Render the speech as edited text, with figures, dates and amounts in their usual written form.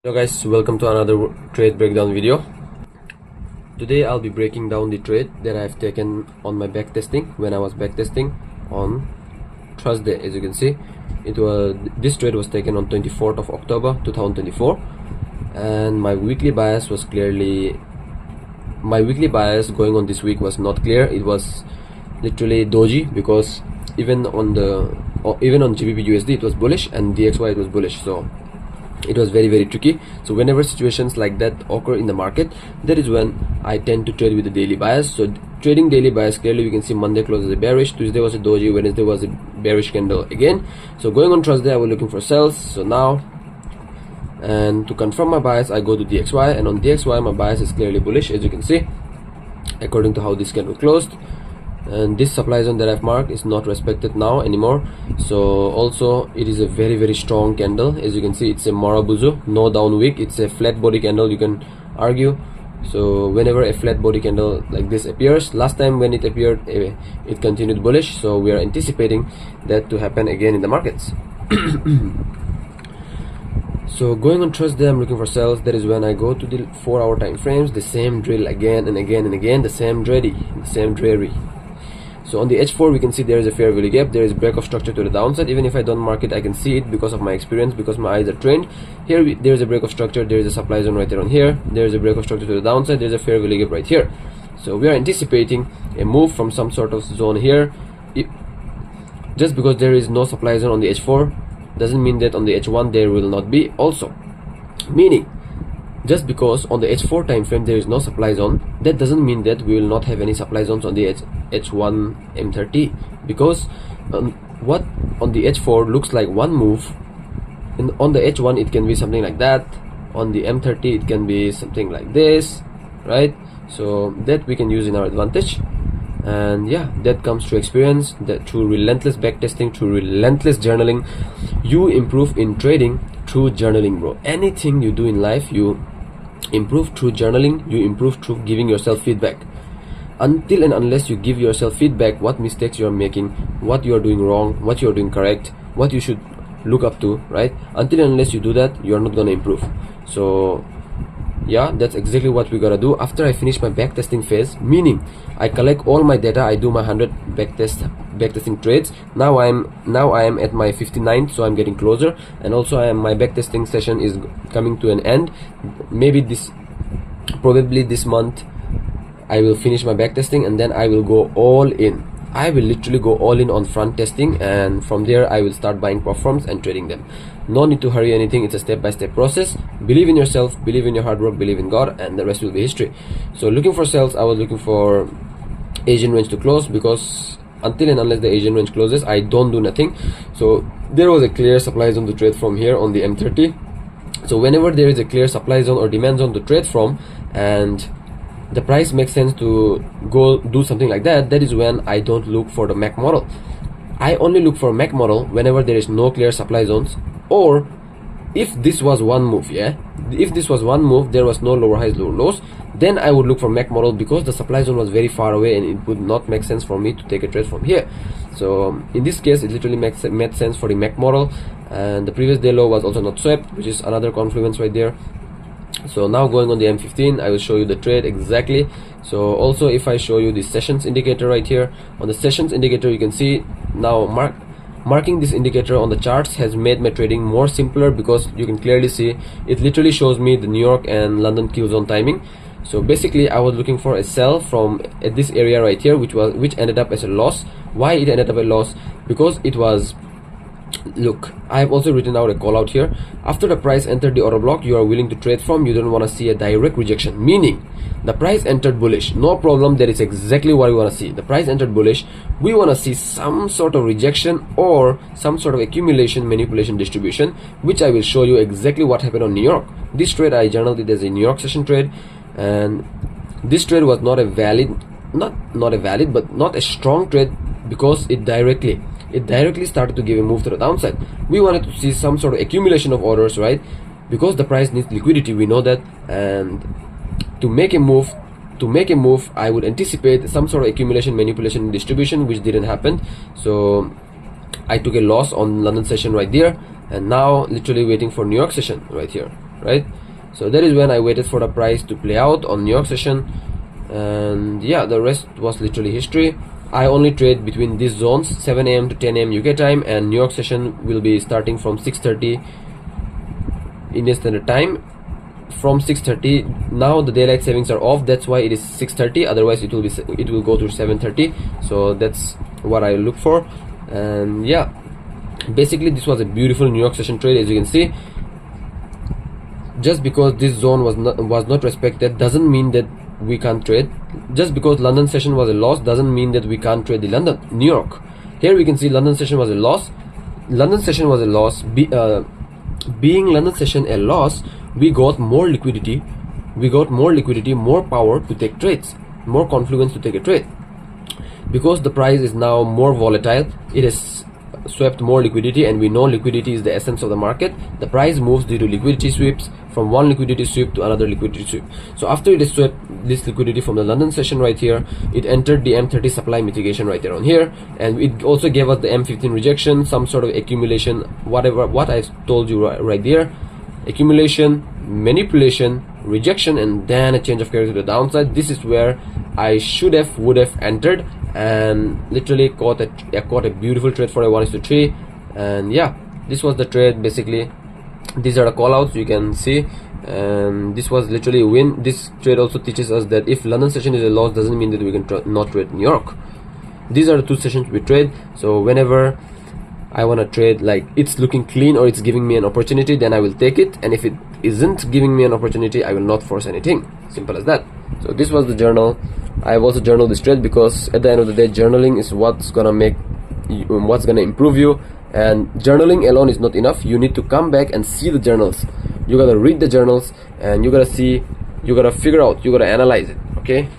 Hello guys, welcome to another trade breakdown video. Today I'll be breaking down the trade that I've taken on my backtesting when I was backtesting on Thursday. As you can see, this trade was taken on 24th of October 2024, and my weekly bias going on this week was not clear. It was literally doji because even on GBP USD it was bullish and DXY it was bullish, so it was very tricky. So whenever situations like that occur in the market, that is when I tend to trade with the daily bias. So trading daily bias, clearly we can see Monday closes a bearish, Tuesday was a doji, Wednesday was a bearish candle again. So going on Thursday I was looking for sells. So now, and to confirm my bias, I go to DXY, and on DXY my bias is clearly bullish, as you can see, according to how this candle closed. And this supply zone that I've marked is not respected now anymore. So also it is a very strong candle. As you can see, it's a Marabuzu, no down wick, it's a flat body candle, you can argue. So whenever a flat body candle like this appears, last time when it appeared it continued bullish, so we are anticipating that to happen again in the markets. So going on Thursday I'm looking for sales. That is when I go to the 4-hour time frames, the same drill again and again, the same dreary. So on the H4 we can see there is a fair value gap, there is break of structure to the downside. Even if I don't mark it, I can see it because of my experience, because my eyes are trained. Here there is a break of structure, there is a supply zone right there on here, there is a break of structure to the downside, there is a fair value gap right here. So we are anticipating a move from some sort of zone here. Just because there is no supply zone on the H4 doesn't mean that on the H1 there will not be also. Meaning, just because on the H4 time frame there is no supply zone, that doesn't mean that we will not have any supply zones on the H1 M30, because what on the H4 looks like one move, and on the H1 it can be something like that, on the M30 it can be something like this, right? So that we can use in our advantage. And yeah, that comes through experience, that through relentless backtesting, through relentless journaling. You improve in trading through journaling, bro. Anything you do in life, you improve through journaling, you improve through giving yourself feedback. Until and unless you give yourself feedback, what mistakes you are making, what you are doing wrong, what you are doing correct, what you should look up to, right? Until and unless you do that, you are not gonna improve. So yeah, that's exactly what we gotta do. After I finish my backtesting phase, meaning I collect all my data, I do my 100 backtesting trades. Now I am at my 59th, so I'm getting closer. And also my backtesting session is coming to an end. Probably this month I will finish my backtesting, and then I will go all in. I will literally go all in on front testing, and from there I will start buying prop firms and trading them. No need to hurry anything, it's a step-by-step process. Believe in yourself, believe in your hard work, believe in God, and the rest will be history. So looking for sales, I was looking for Asian range to close, because until and unless the Asian range closes, I don't do nothing. So there was a clear supply zone to trade from here on the M30. So whenever there is a clear supply zone or demand zone to trade from, and the price makes sense to go do something like that, that is when I don't look for the MAC model. I only look for MAC model whenever there is no clear supply zones, or if this was one move, if this was one move, there was no lower highs, lower lows, then I would look for MAC model, because the supply zone was very far away and it would not make sense for me to take a trade from here. So in this case it literally made sense for the MAC model, and the previous day low was also not swept, which is another confluence right there. So now going on the M15, I will show you the trade exactly. So also if I show you the sessions indicator right here, on the sessions indicator you can see now marking this indicator on the charts has made my trading more simpler, because you can clearly see it literally shows me the New York and London kill zone timing. So basically I was looking for a sell from at this area right here, which ended up as a loss. Why it ended up a loss? Because it was, look, I have also written out a call out here. After the price entered the order block you are willing to trade from, you don't want to see a direct rejection. Meaning the price entered bullish, no problem, that is exactly what we want to see. The price entered bullish, we want to see some sort of rejection or some sort of accumulation, manipulation, distribution, which I will show you exactly what happened on New York. This trade I journaled it as a New York session trade, and this trade was not a valid, but not a strong trade, because it directly started to give a move to the downside. We wanted to see some sort of accumulation of orders, right? Because the price needs liquidity, we know that, and to make a move, I would anticipate some sort of accumulation, manipulation, distribution, which didn't happen. So I took a loss on London session right there, and now literally waiting for New York session right here, right? So that is when I waited for the price to play out on New York session, and yeah, the rest was literally history. I only trade between these zones, 7 a.m. to 10 a.m. UK time, and New York session will be starting from 6:30 Indian Standard Time. From 6:30, now the daylight savings are off, that's why it is 6:30, otherwise it will go to 7:30. So that's what I look for. And yeah, basically this was a beautiful New York session trade. As you can see, just because this zone was not respected doesn't mean that we can't trade. Just because London session was a loss doesn't mean that we can't trade the New York. Here we can see London session was a loss. London session was a loss. Being London session a loss, we got more liquidity, more power to take trades, more confluence to take a trade. Because the price is now more volatile, it has swept more liquidity, and we know liquidity is the essence of the market. The price moves due to liquidity sweeps, from one liquidity sweep to another liquidity sweep. So after it has swept this liquidity from the London session right here, it entered the M30 supply mitigation right there on here, and it also gave us the M15 rejection, some sort of accumulation, whatever what I told you right there. Accumulation, manipulation, rejection, and then a change of character to the downside. This is where I would have entered, and literally caught a beautiful trade for a 1:3. And yeah, this was the trade. Basically these are the call outs you can see, and this was literally a win. This trade also teaches us that if London session is a loss doesn't mean that we can not trade New York. These are the two sessions we trade. So whenever I want to trade, like it's looking clean or it's giving me an opportunity, then I will take it, and if it isn't giving me an opportunity, I will not force anything. Simple as that. So this was the journal. I have also journaled this trade because at the end of the day, journaling is what's gonna improve you. And journaling alone is not enough. You need to come back and see the journals. You gotta read the journals, and you gotta see, you gotta figure out, you gotta analyze it. Okay.